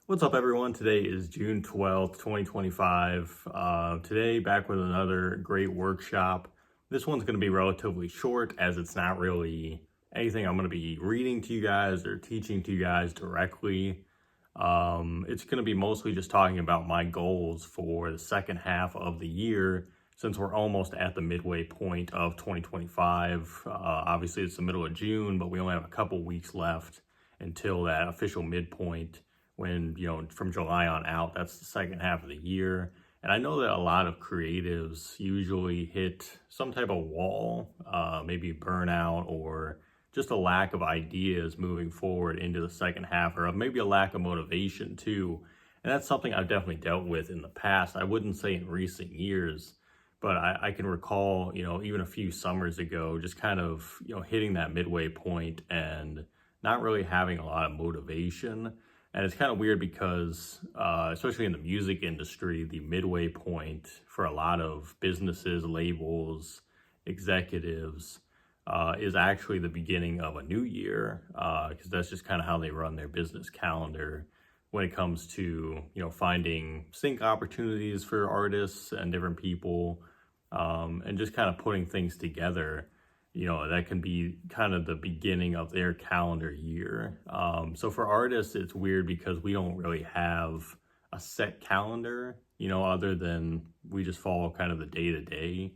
What's up, everyone? Today is June 12th, 2025. Today, back with another great workshop. This one's going to be relatively short as it's not really anything I'm going to be reading to you guys or teaching to you guys directly. It's going to be mostly just talking about my goals for the second half of the year since we're almost at the midway point of 2025. Obviously, it's the middle of June, but we only have a couple weeks left until that official midpoint when, from July on out, that's the second half of the year. And I know that a lot of creatives usually hit some type of wall, maybe burnout or just a lack of ideas moving forward into the second half, or maybe a lack of motivation too. And that's something I've definitely dealt with in the past. I wouldn't say in recent years, but I can recall, even a few summers ago, just kind of, hitting that midway point and not really having a lot of motivation. And it's kind of weird because, especially in the music industry, the midway point for a lot of businesses, labels, executives, is actually the beginning of a new year, because that's just kind of how they run their business calendar when it comes to, finding sync opportunities for artists and different people, and just kind of putting things together. That can be kind of the beginning of their calendar year. So for artists, it's weird because we don't really have a set calendar, other than we just follow kind of the day to day.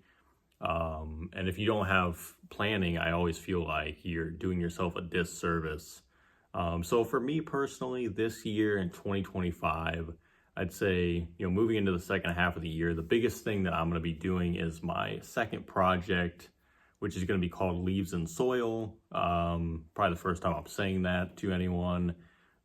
And if you don't have planning, I always feel like you're doing yourself a disservice. So for me personally, this year in 2025, I'd say, moving into the second half of the year, the biggest thing that I'm going to be doing is my second project, which is going to be called Leaves and Soil. Probably the first time I'm saying that to anyone,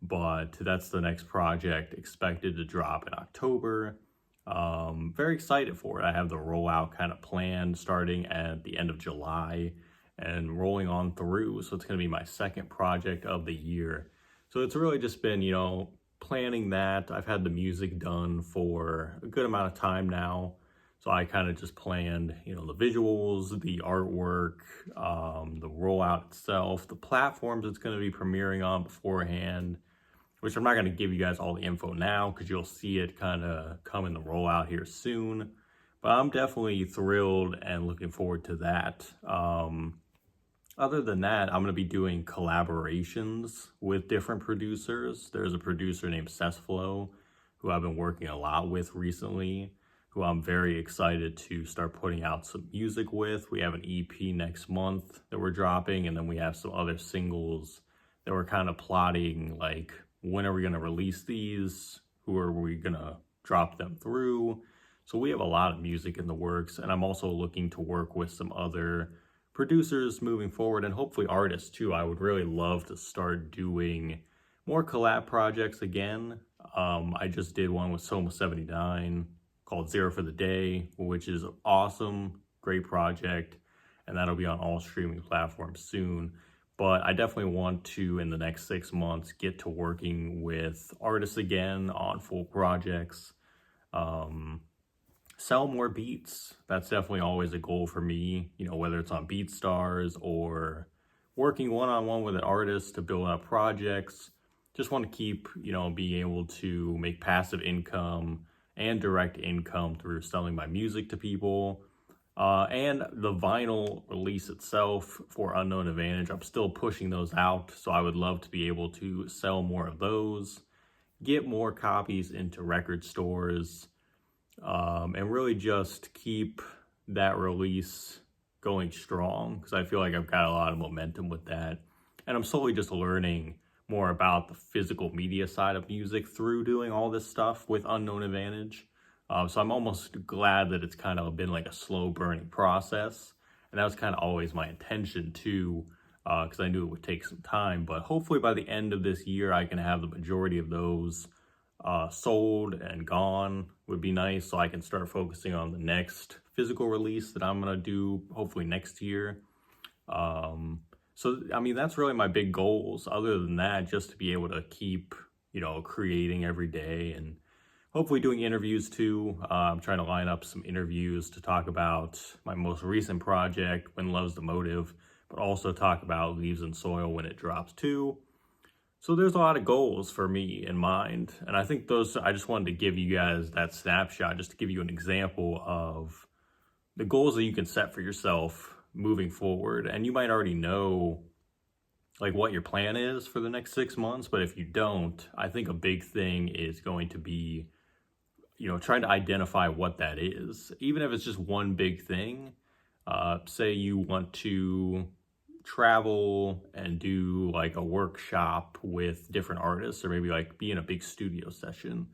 but that's the next project expected to drop in October. Very excited for it. I have the rollout kind of planned starting at the end of July and rolling on through. So it's going to be my second project of the year. So it's really just been, planning that. I've had the music done for a good amount of time now. So I kind of just planned, the visuals, the artwork, the rollout itself, the platforms it's going to be premiering on beforehand, which I'm not going to give you guys all the info now because you'll see it kind of come in the rollout here soon. But I'm definitely thrilled and looking forward to that. Other than that, I'm going to be doing collaborations with different producers. There's a producer named Cessflow who I've been working a lot with recently, who I'm very excited to start putting out some music with. We have an EP next month that we're dropping, and then we have some other singles that we're kind of plotting, like, when are we going to release these? Who are we going to drop them through? So we have a lot of music in the works, and I'm also looking to work with some other producers moving forward, and hopefully artists too. I would really love to start doing more collab projects again. I just did one with Soma79 called Zero for the Day, which is awesome, great project, and that'll be on all streaming platforms soon. But I definitely want to, in the next 6 months, get to working with artists again on full projects, sell more beats. That's definitely always a goal for me, whether it's on BeatStars or working one-on-one with an artist to build up projects. Just want to keep, being able to make passive income and direct income through selling my music to people. And the vinyl release itself for Unknown Advantage, I'm still pushing those out. So I would love to be able to sell more of those, get more copies into record stores, and really just keep that release going strong, because I feel like I've got a lot of momentum with that. And I'm slowly just learning more about the physical media side of music through doing all this stuff with Unknown Advantage. So I'm almost glad that it's kind of been like a slow burning process. And that was kind of always my intention too, because I knew it would take some time. But hopefully by the end of this year, I can have the majority of those sold and gone. Would be nice, so I can start focusing on the next physical release that I'm going to do hopefully next year. So, that's really my big goals. Other than that, just to be able to keep, creating every day and hopefully doing interviews too. I'm trying to line up some interviews to talk about my most recent project, When Love's the Motive, but also talk about Leaves and Soil when it drops too. So there's a lot of goals for me in mind, and I think those, I just wanted to give you guys that snapshot just to give you an example of the goals that you can set for yourself moving forward. And you might already know like what your plan is for the next 6 months, but if you don't, I think a big thing is going to be, trying to identify what that is, even if it's just one big thing. Say you want to travel and do like a workshop with different artists, or maybe like be in a big studio session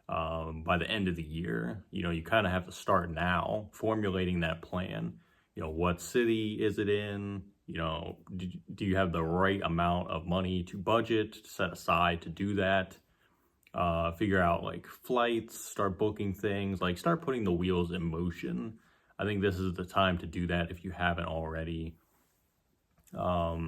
by the end of the year. You kind of have to start now formulating that plan. What city is it in? Do you have the right amount of money to budget, to set aside to do that? Figure out like flights, start booking things, like start putting the wheels in motion. I think this is the time to do that if you haven't already. But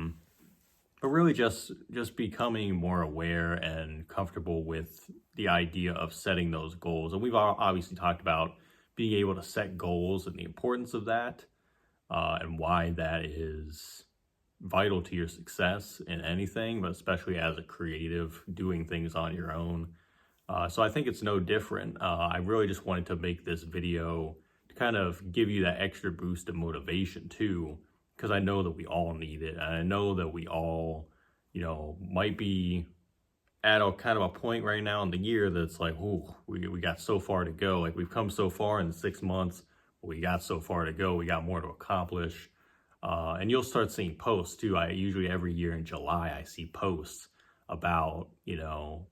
really just becoming more aware and comfortable with the idea of setting those goals. And we've obviously talked about being able to set goals and the importance of that, and why that is vital to your success in anything, but especially as a creative doing things on your own. So I think it's no different. I really just wanted to make this video to kind of give you that extra boost of motivation too, because I know that we all need it. And I know that we all, might be at a kind of a point right now in the year that's like, ooh, we got so far to go. Like we've come so far in the 6 months, but we got so far to go. We got more to accomplish. And you'll start seeing posts too. I usually every year in July, I see posts about,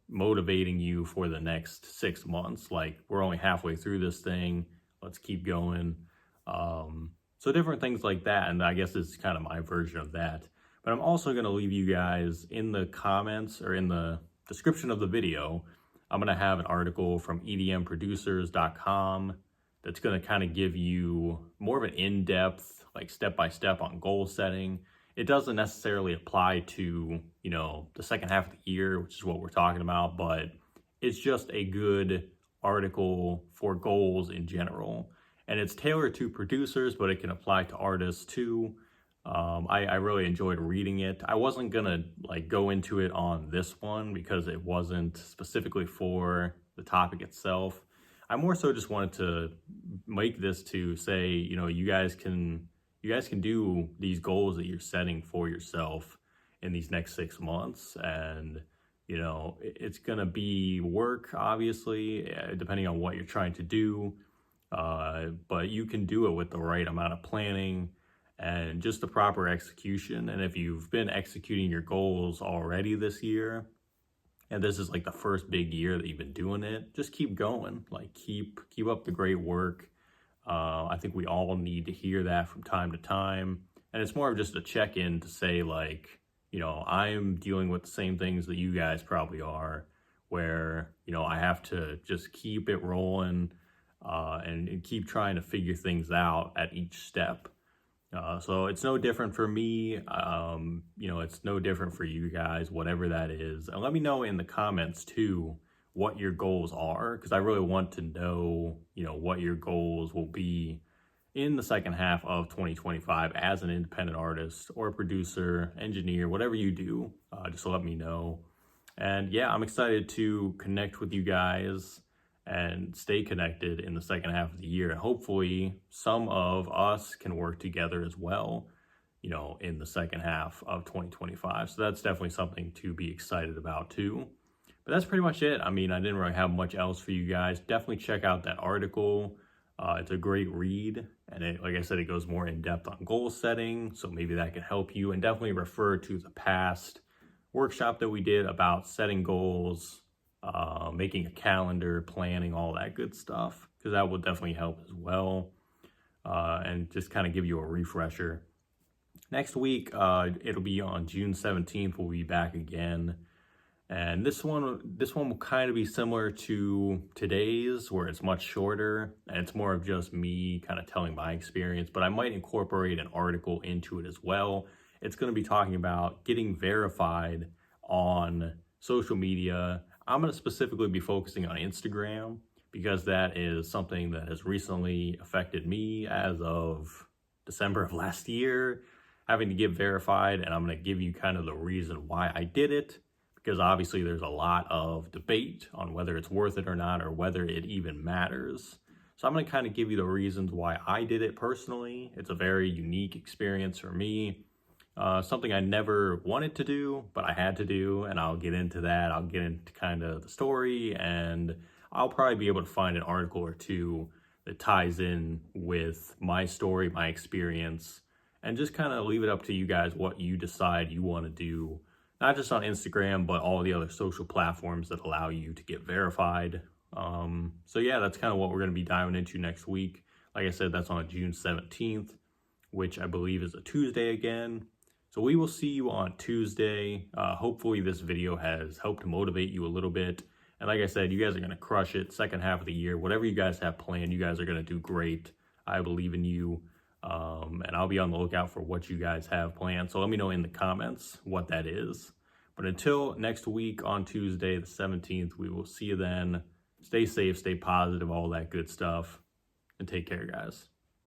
motivating you for the next 6 months. Like we're only halfway through this thing. Let's keep going. So different things like that. And I guess it's kind of my version of that. But I'm also going to leave you guys in the comments or in the description of the video. I'm going to have an article from edmproducers.com that's going to kind of give you more of an in-depth, like step-by-step on goal setting. It doesn't necessarily apply to, the second half of the year, which is what we're talking about, but it's just a good article for goals in general. And it's tailored to producers, but it can apply to artists too. I really enjoyed reading it. I wasn't gonna like go into it on this one because it wasn't specifically for the topic itself. I more so just wanted to make this to say, you guys can do these goals that you're setting for yourself in these next 6 months. And, it's going to be work, obviously, depending on what you're trying to do. But you can do it with the right amount of planning and just the proper execution. And if you've been executing your goals already this year, and this is like the first big year that you've been doing it, just keep going. Like keep up the great work. I think we all need to hear that from time to time. And it's more of just a check-in to say like, I'm dealing with the same things that you guys probably are, where, I have to just keep it rolling and keep trying to figure things out at each step. So it's no different for me. It's no different for you guys, whatever that is. And let me know in the comments too, what your goals are, because I really want to know, what your goals will be in the second half of 2025 as an independent artist or producer, engineer, whatever you do, just let me know. And yeah, I'm excited to connect with you guys and stay connected in the second half of the year. And hopefully some of us can work together as well, in the second half of 2025. So that's definitely something to be excited about too. But that's pretty much it. I mean, I didn't really have much else for you guys. Definitely check out that article. It's a great read. And like I said, it goes more in depth on goal setting. So maybe that can help you. And definitely refer to the past workshop that we did about setting goals, making a calendar, planning, all that good stuff, because that will definitely help as well. And just kind of give you a refresher. Next week, it'll be on June 17th. We'll be back again. And this one will kind of be similar to today's, where it's much shorter and it's more of just me kind of telling my experience, but I might incorporate an article into it as well. It's going to be talking about getting verified on social media. I'm going to specifically be focusing on Instagram because that is something that has recently affected me as of December of last year, having to get verified. And I'm going to give you kind of the reason why I did it, because obviously there's a lot of debate on whether it's worth it or not, or whether it even matters. So I'm going to kind of give you the reasons why I did it personally. It's a very unique experience for me. Something I never wanted to do, but I had to do, and I'll get into that. I'll get into kind of the story, and I'll probably be able to find an article or two that ties in with my story, my experience, and just kind of leave it up to you guys what you decide you want to do, not just on Instagram, but all the other social platforms that allow you to get verified. So yeah, that's kind of what we're going to be diving into next week. Like I said, that's on June 17th, which I believe is a Tuesday again. So we will see you on Tuesday. Hopefully this video has helped to motivate you a little bit. And like I said, you guys are going to crush it second half of the year. Whatever you guys have planned, you guys are going to do great. I believe in you. And I'll be on the lookout for what you guys have planned. So let me know in the comments what that is. But until next week on Tuesday, the 17th, we will see you then. Stay safe, stay positive, all that good stuff. And take care, guys.